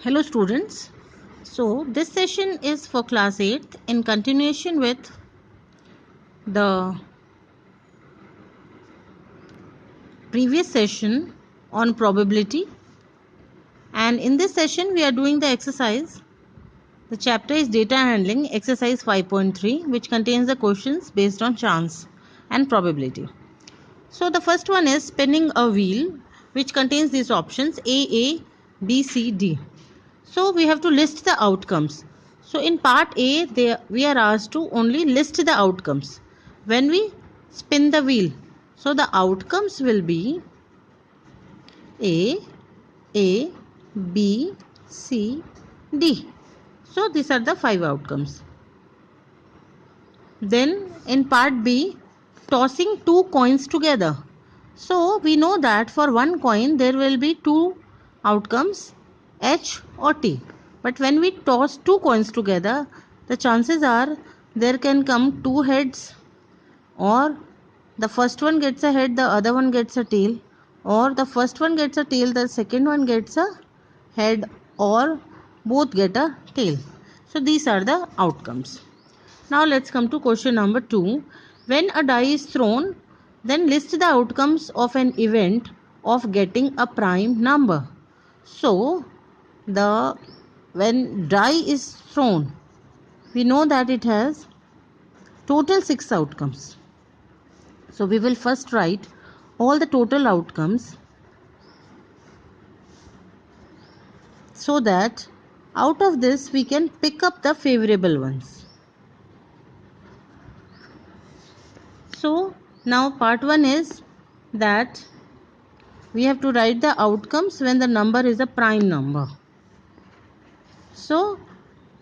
Hello students. So this session is for class 8th in continuation with the previous session on probability, and in this session we are doing the exercise. The chapter is data handling, exercise 5.3, which contains the questions based on chance and probability. So the first one is spinning a wheel, which contains these options A, B, C, D. So we have to list the outcomes. So in part A, we are asked to only list the outcomes when we spin the wheel. So the outcomes will be A, B, C, D. So these are the 5 outcomes. Then in part B, tossing 2 coins together. So we know that for one coin there will be 2 outcomes, H or T. But when we toss 2 coins together, the chances are there can come 2 heads, or the first one gets a head, the other one gets a tail, or the first one gets a tail, the second one gets a head, or both get a tail. So these are the outcomes. Now let's come to question number 2. When a die is thrown, then list the outcomes of an event of getting a prime number. So when die is thrown, we know that it has total 6 outcomes. So we will first write all the total outcomes so that out of this we can pick up the favorable ones. So now part 1 is that we have to write the outcomes when the number is a prime number. So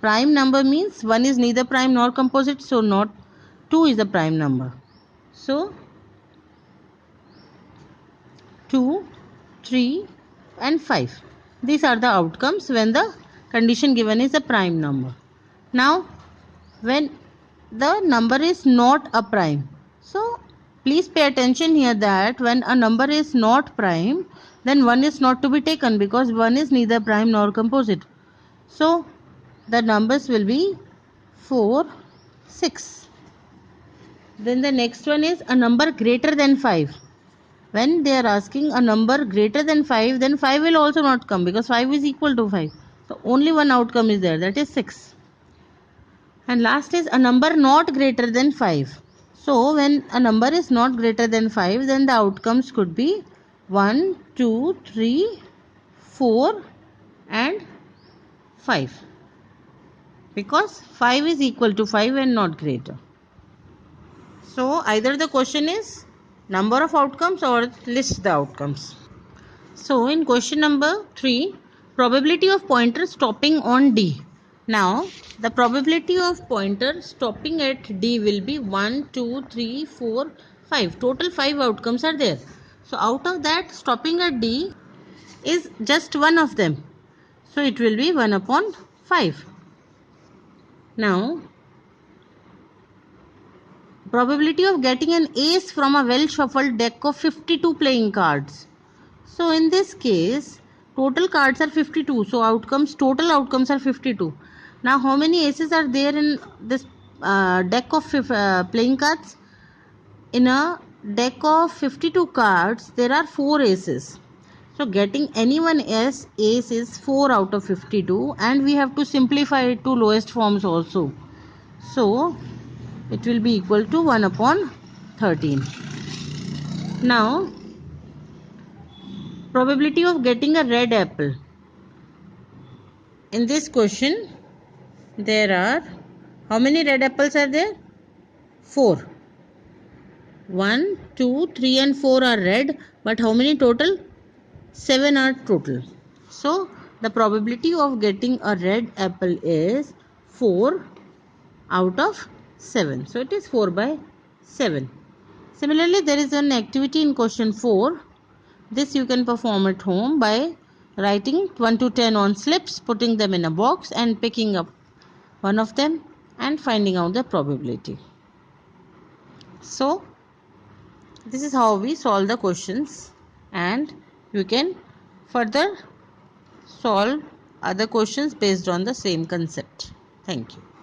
prime number means 1 is neither prime nor composite, so not 2 is a prime number. So 2, 3 and 5. These are the outcomes when the condition given is a prime number. Now when the number is not a prime, so please pay attention here that when a number is not prime, then 1 is not to be taken because 1 is neither prime nor composite. So the numbers will be 4, 6. Then the next one is a number greater than 5. When they are asking a number greater than 5, then 5 will also not come because 5 is equal to 5. So only one outcome is there, that is 6. And last is a number not greater than 5. So when a number is not greater than 5, then the outcomes could be 1, 2, 3, 4 and 5. Because 5 is equal to 5 and not greater. So either the question is number of outcomes or list the outcomes. So in question number 3, probability of pointer stopping on D. Now the probability of pointer stopping at D will be 1, 2, 3, 4, 5. Total 5 outcomes are there. So out of that, stopping at D is just one of them. So it will be 1 upon 5. Now probability of getting an ace from a well shuffled deck of 52 playing cards. So in this case, total cards are 52. So total outcomes are 52. Now how many aces are there in this deck of playing cards? In a deck of 52 cards, there are 4 aces. So getting any one ace is 4 out of 52, and we have to simplify it to lowest forms also. So it will be equal to 1 upon 13. Now probability of getting a red apple. In this question, there are how many red apples are there? 4. 1, 2, 3 and 4 are red, but how many total? 7 are total. So the probability of getting a red apple is 4 out of 7. So it is 4 by 7. Similarly, there is an activity in question 4. This you can perform at home by writing 1 to 10 on slips, putting them in a box and picking up one of them and finding out the probability. So this is how we solve the questions, and you can further solve other questions based on the same concept. Thank you.